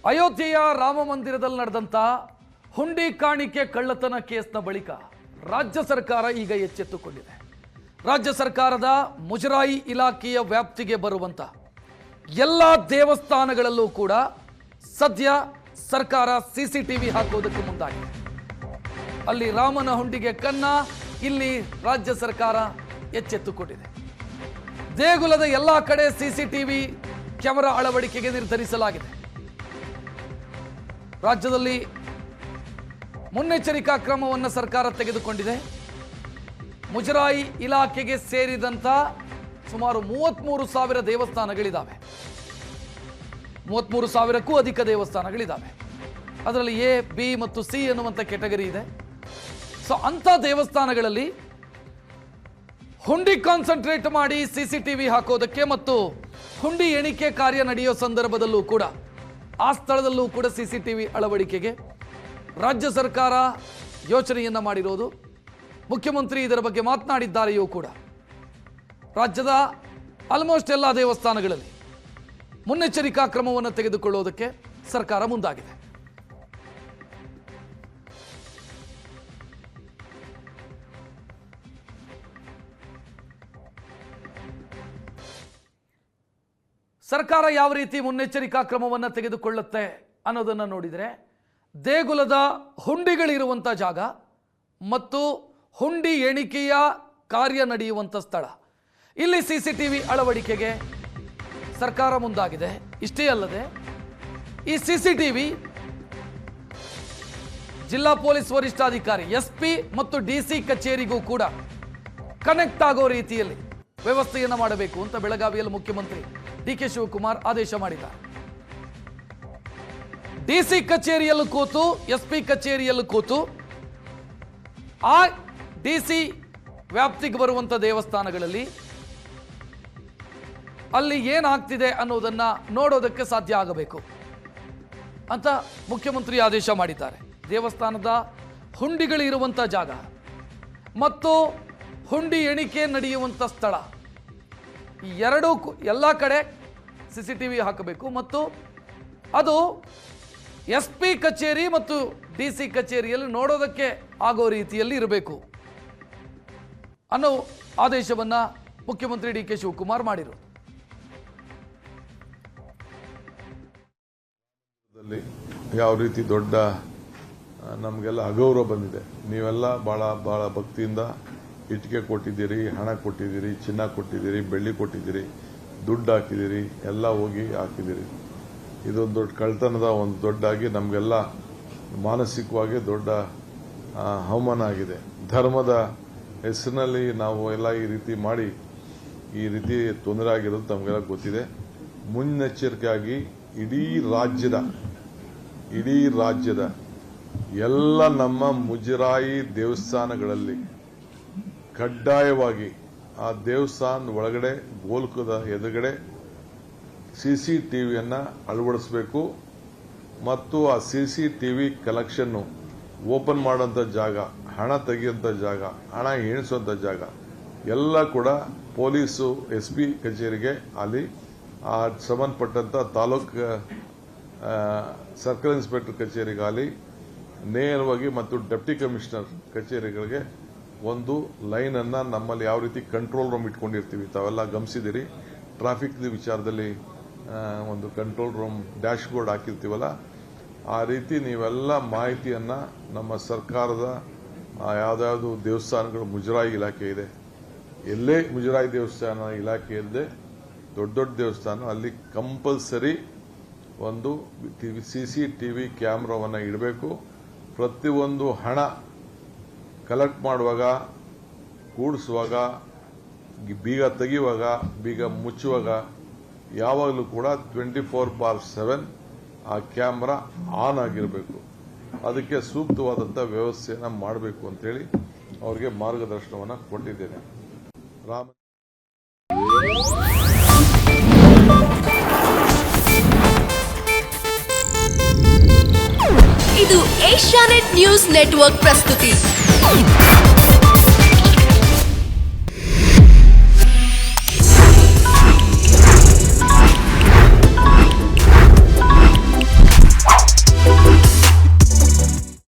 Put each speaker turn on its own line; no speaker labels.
ಅಯೋಧ್ಯೆಯ ರಾಮ ಮಂದಿರದಲ್ಲಿ ನಡೆದಂತ ಹುಂಡಿ ಕಾಣಿಕೆ ಕಳ್ಳತನ ಕೇಸ್ನ ಬಳಿಕ ರಾಜ್ಯ ಸರ್ಕಾರ ಈಗ ಎಚ್ಚೆತ್ತುಕೊಂಡಿದೆ. ರಾಜ್ಯ ಸರ್ಕಾರದ ಮುಜರಾಯಿ ಇಲಾಖೆಯ ವ್ಯಾಪ್ತಿಗೆ ಬರುವಂತ ಎಲ್ಲ ದೇವಸ್ಥಾನಗಳಲ್ಲೂ ಕೂಡ ಸದ್ಯ ಸರ್ಕಾರ ಸಿಸಿಟಿವಿ ಹಾಕೋದಕ್ಕೆ ಮುಂದಾಗಿದೆ. ಅಲ್ಲಿ ರಾಮನ ಹುಂಡಿಗೆ ಕನ್ನ, ಇಲ್ಲಿ ರಾಜ್ಯ ಸರ್ಕಾರ ಎಚ್ಚೆತ್ತುಕೊಂಡಿದೆ. ದೇಗುಲದ ಎಲ್ಲ ಕಡೆ ಸಿಸಿಟಿವಿ ಕ್ಯಾಮೆರಾ ಅಳವಡಿಕೆಗೆ ನಿರ್ಧರಿಸಲಾಗಿದೆ. ರಾಜ್ಯದಲ್ಲಿ ಮುನ್ನೆಚ್ಚರಿಕಾ ಕ್ರಮವನ್ನು ಸರ್ಕಾರ ತೆಗೆದುಕೊಂಡಿದೆ. ಮುಜರಾಯಿ ಇಲಾಖೆಗೆ ಸೇರಿದಂತ ಸುಮಾರು 33,000 ದೇವಸ್ಥಾನಗಳಿದ್ದಾವೆ. 33,000ಕ್ಕೂ ಅಧಿಕ ದೇವಸ್ಥಾನಗಳಿದ್ದಾವೆ. ಅದರಲ್ಲಿ ಎ, ಬಿ ಮತ್ತು ಸಿ ಎನ್ನುವಂಥ ಕೆಟಗರಿ ಇದೆ. ಸೊ ಅಂಥ ದೇವಸ್ಥಾನಗಳಲ್ಲಿ ಹುಂಡಿ ಕಾನ್ಸಂಟ್ರೇಟ್ ಮಾಡಿ ಸಿಸಿಟಿವಿ ಹಾಕೋದಕ್ಕೆ ಮತ್ತು ಹುಂಡಿ ಎಣಿಕೆ ಕಾರ್ಯ ನಡೆಯೋ ಸಂದರ್ಭದಲ್ಲೂ ಕೂಡ ಆ ಸ್ಥಳದಲ್ಲೂ ಕೂಡ ಸಿಸಿಟಿವಿ ಅಳವಡಿಕೆಗೆ ರಾಜ್ಯ ಸರ್ಕಾರ ಯೋಚನೆಯನ್ನ ಮಾಡಿರೋದು. ಮುಖ್ಯಮಂತ್ರಿ ಇದರ ಬಗ್ಗೆ ಮಾತನಾಡಿದ್ದಾರೆಯೂ ಕೂಡ. ರಾಜ್ಯದ ಆಲ್ಮೋಸ್ಟ್ ಎಲ್ಲ ದೇವಸ್ಥಾನಗಳಲ್ಲಿ ಮುನ್ನೆಚ್ಚರಿಕಾ ಕ್ರಮವನ್ನು ತೆಗೆದುಕೊಳ್ಳುವುದಕ್ಕೆ ಸರ್ಕಾರ ಮುಂದಾಗಿದೆ. ಸರ್ಕಾರ ಯಾವ ರೀತಿ ಮುನ್ನೆಚ್ಚರಿಕಾ ಕ್ರಮವನ್ನು ತೆಗೆದುಕೊಳ್ಳುತ್ತೆ ಅನ್ನೋದನ್ನು ನೋಡಿದರೆ, ದೇಗುಲದ ಹುಂಡಿಗಳಿರುವಂಥ ಜಾಗ ಮತ್ತು ಹುಂಡಿ ಎಣಿಕೆಯ ಕಾರ್ಯ ನಡೆಯುವಂಥ ಸ್ಥಳ, ಇಲ್ಲಿ ಸಿಸಿಟಿವಿ ಅಳವಡಿಕೆಗೆ ಸರ್ಕಾರ ಮುಂದಾಗಿದೆ. ಇಷ್ಟೇ ಅಲ್ಲದೆ ಈ ಸಿಸಿಟಿವಿ ಜಿಲ್ಲಾ ಪೊಲೀಸ್ ವರಿಷ್ಠಾಧಿಕಾರಿ SP ಮತ್ತು DC ಕಚೇರಿಗೂ ಕೂಡ ಕನೆಕ್ಟ್ ಆಗೋ ರೀತಿಯಲ್ಲಿ ವ್ಯವಸ್ಥೆಯನ್ನು ಮಾಡಬೇಕು ಅಂತ ಬೆಳಗಾವಿಯಲ್ಲಿ ಮುಖ್ಯಮಂತ್ರಿ DK ಶಿವಕುಮಾರ್ ಆದೇಶ ಮಾಡಿದ್ದಾರೆ. DC ಕಚೇರಿಯಲ್ಲೂ ಕೂತು SP ಕಚೇರಿಯಲ್ಲೂ ಕೂತು ಆ DC ವ್ಯಾಪ್ತಿಗೆ ಬರುವಂಥ ದೇವಸ್ಥಾನಗಳಲ್ಲಿ ಅಲ್ಲಿ ಏನಾಗ್ತಿದೆ ಅನ್ನೋದನ್ನ ನೋಡೋದಕ್ಕೆ ಸಾಧ್ಯ ಆಗಬೇಕು ಅಂತ ಮುಖ್ಯಮಂತ್ರಿ ಆದೇಶ ಮಾಡಿದ್ದಾರೆ. ದೇವಸ್ಥಾನದ ಹುಂಡಿಗಳಿರುವಂಥ ಜಾಗ ಮತ್ತು ಹುಂಡಿ ಎಣಿಕೆ ನಡೆಯುವಂಥ ಸ್ಥಳ, ಈ ಎರಡೂ ಎಲ್ಲ ಕಡೆ ಸಿಸಿಟಿವಿ ಹಾಕಬೇಕು ಮತ್ತು ಅದು SP ಕಚೇರಿ ಮತ್ತು DC ಕಚೇರಿಯಲ್ಲಿ ನೋಡೋದಕ್ಕೆ ಆಗೋ ರೀತಿಯಲ್ಲಿ ಇರಬೇಕು ಅನ್ನೋ ಆದೇಶವನ್ನ ಮುಖ್ಯಮಂತ್ರಿ DK ಶಿವಕುಮಾರ್ ಮಾಡಿದರು.
ಯಾವ ರೀತಿ ದೊಡ್ಡ ನಮಗೆಲ್ಲ ಅಗೌರವ ಬಂದಿದೆ. ನೀವೆಲ್ಲ ಬಹಳ ಭಕ್ತಿಯಿಂದ ಇಟ್ಟಿಗೆ ಕೊಟ್ಟಿದ್ದೀರಿ, ಹಣ ಕೊಟ್ಟಿದ್ದೀರಿ, ಚಿನ್ನ ಕೊಟ್ಟಿದ್ದೀರಿ, ಬೆಳ್ಳಿ ಕೊಟ್ಟಿದ್ದೀರಿ, ದುಡ್ಡು ಹಾಕಿದ್ದೀರಿ, ಎಲ್ಲ ಹೋಗಿ ಹಾಕಿದ್ದೀರಿ. ಇದೊಂದು ದೊಡ್ಡ ಕಳ್ತನದ ಒಂದು ದೊಡ್ಡಾಗಿ ನಮಗೆಲ್ಲ ಮಾನಸಿಕವಾಗಿ ದೊಡ್ಡ ಅವಮಾನ ಆಗಿದೆ. ಧರ್ಮದ ಹೆಸರಿನಲ್ಲಿ ನಾವು ಎಲ್ಲ ಈ ರೀತಿ ಮಾಡಿ ಈ ರೀತಿ ತೊಂದರೆ ಆಗಿರೋದು ನಮಗೆಲ್ಲ ಗೊತ್ತಿದೆ. ಮುನ್ನೆಚ್ಚರಿಕೆಯಾಗಿ ಇಡೀ ರಾಜ್ಯದ ಎಲ್ಲ ನಮ್ಮ ಮುಜರಾಯಿ ದೇವಸ್ಥಾನಗಳಲ್ಲಿ ಕಡ್ಡಾಯವಾಗಿ ಆ ದೇವಸ್ಥಾನ ಒಳಗಡೆ ಗೋಲ್ಕದ ಎದುರುಗಡೆ CCTVಯನ್ನ ಅಳವಡಿಸಬೇಕು ಮತ್ತು ಆ CCTV ಕಲೆಕ್ಷನ್ ಓಪನ್ ಮಾಡೋಂಥ ಜಾಗ, ಹಣ ತೆಗೆಯುವಂಥ ಜಾಗ, ಹಣ ಎಣಿಸುವಂಥ ಜಾಗ ಎಲ್ಲ ಕೂಡ ಪೊಲೀಸು SP ಕಚೇರಿಗೆ ಅಲ್ಲಿ ಆ ಸಂಬಂಧಪಟ್ಟಂತ ತಾಲೂಕು ಸರ್ಕಲ್ ಇನ್ಸ್ಪೆಕ್ಟರ್ ಕಚೇರಿಗಾಗಲಿ ನೇರವಾಗಿ ಮತ್ತು ಡೆಪ್ಟಿ ಕಮಿಷನರ್ ಕಚೇರಿಗಳಿಗೆ ಒಂದು ಲೈನ್ ಅನ್ನ ನಮ್ಮಲ್ಲಿ ಯಾವ ರೀತಿ ಕಂಟ್ರೋಲ್ ರೂಮ್ ಇಟ್ಕೊಂಡಿರ್ತೀವಿ ತಾವೆಲ್ಲ ಗಮನಿಸಿದಿರಿ. ಟ್ರಾಫಿಕ್ ವಿಚಾರದಲ್ಲಿ ಒಂದು ಕಂಟ್ರೋಲ್ ರೂಮ್ ಡ್ಯಾಶ್ ಬೋರ್ಡ್ ಹಾಕಿರ್ತೀವಲ್ಲ, ಆ ರೀತಿ ನೀವೆಲ್ಲ ಮಾಹಿತಿಯನ್ನ ನಮ್ಮ ಸರ್ಕಾರದ ಯಾವ್ದಾವ್ದು ದೇವಸ್ಥಾನಗಳು ಮುಜರಾಯಿ ಇಲಾಖೆ ಇದೆ, ಎಲ್ಲೇ ಮುಜರಾಯಿ ದೇವಸ್ಥಾನ ಇಲಾಖೆ ಇಲ್ಲದೆ ದೊಡ್ಡ ದೇವಸ್ಥಾನ ಅಲ್ಲಿ ಕಂಪಲ್ಸರಿ ಒಂದು CCTV ಕ್ಯಾಮ್ರಾವನ್ನು ಇಡಬೇಕು. ಪ್ರತಿಯೊಂದು ಹಣ ಕಲೆಕ್ಟ್ ಮಾಡುವಾಗ, ಕೂಡಿಸುವಾಗ, ಬೀಗ ತೆಗೆಯುವಾಗ, ಬೀಗ ಮುಚ್ಚುವಾಗ ಯಾವಾಗಲೂ ಕೂಡ 24/7 ಆ ಕ್ಯಾಮ್ರಾ ಆನ್ ಆಗಿರಬೇಕು. ಅದಕ್ಕೆ ಸೂಕ್ತವಾದಂಥ ವ್ಯವಸ್ಥೆಯನ್ನು ಮಾಡಬೇಕು ಅಂತೇಳಿ ಅವರಿಗೆ ಮಾರ್ಗದರ್ಶನವನ್ನು ಕೊಟ್ಟಿದ್ದೇನೆ.
ಇದು ಏಷ್ಯಾನೆಟ್ ನ್ಯೂಸ್ ನೆಟ್ವರ್ಕ್ ಪ್ರಸ್ತುತಿ.